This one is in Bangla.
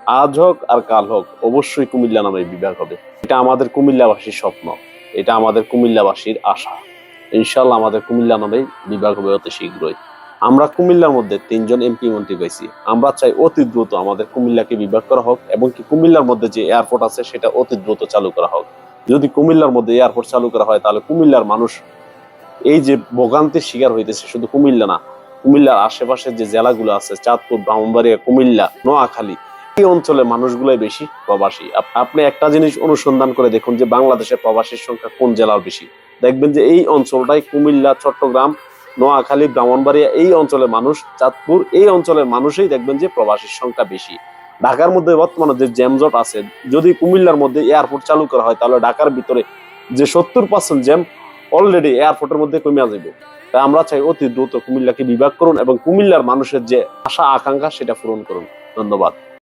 আজ হোক আর কাল হোক অবশ্যই কুমিল্লা নামে বিভাগ হবে। এটা আমাদের কুমিল্লাবাসীর স্বপ্ন, এটা আমাদের কুমিল্লাবাসীর আশা। ইনশাল্লাহ আমাদের কুমিল্লা নামে বিভাগ হবে অতি শীঘ্রই। আমরা কুমিল্লার মধ্যে 3 জন এমপি মন্ত্রী পাইছি। আমরা চাই অতি দ্রুত আমাদের কুমিল্লাকে বিভাগ করা হোক এবং কি কুমিল্লার মধ্যে যে এয়ারপোর্ট আছে সেটা অতি দ্রুত চালু করা হোক। যদি কুমিল্লার মধ্যে এয়ারপোর্ট চালু করা হয় তাহলে কুমিল্লার মানুষ এই যে ভোগান্তির শিকার হইতেছে শুধু কুমিল্লা না, কুমিল্লার আশেপাশে যে জেলাগুলো আছে চাঁদপুর, ব্রাহ্মণবাড়িয়া, কুমিল্লা, নোয়াখালী, এই অঞ্চলের মানুষগুলাই বেশি প্রবাসী। আপনি একটা জিনিস অনুসন্ধান করে দেখুন যে বাংলাদেশের প্রবাসীর সংখ্যা কোন জেলার বেশি। দেখবেন যে এই অঞ্চলটাই কুমিল্লা, চট্টগ্রাম, নোয়াখালী, ব্রাহ্মণবাড়িয়া এই অঞ্চলের মানুষ, চাঁদপুর এই অঞ্চলের মানুষই দেখবেন যে প্রবাসীর সংখ্যা বেশি। ঢাকার মধ্যে বর্তমানে যে জ্যামজট আছে, যদি কুমিল্লার মধ্যে এয়ারপোর্ট চালু করা হয় তাহলে ঢাকার ভিতরে যে 70% জ্যাম অলরেডি এয়ারপোর্টের মধ্যে কমে যাবে। তাই আমরা চাই অতি দ্রুত কুমিল্লাকে বিভাগ করুন এবং কুমিল্লার মানুষের যে আশা আকাঙ্ক্ষা সেটা পূরণ করুন। ধন্যবাদ।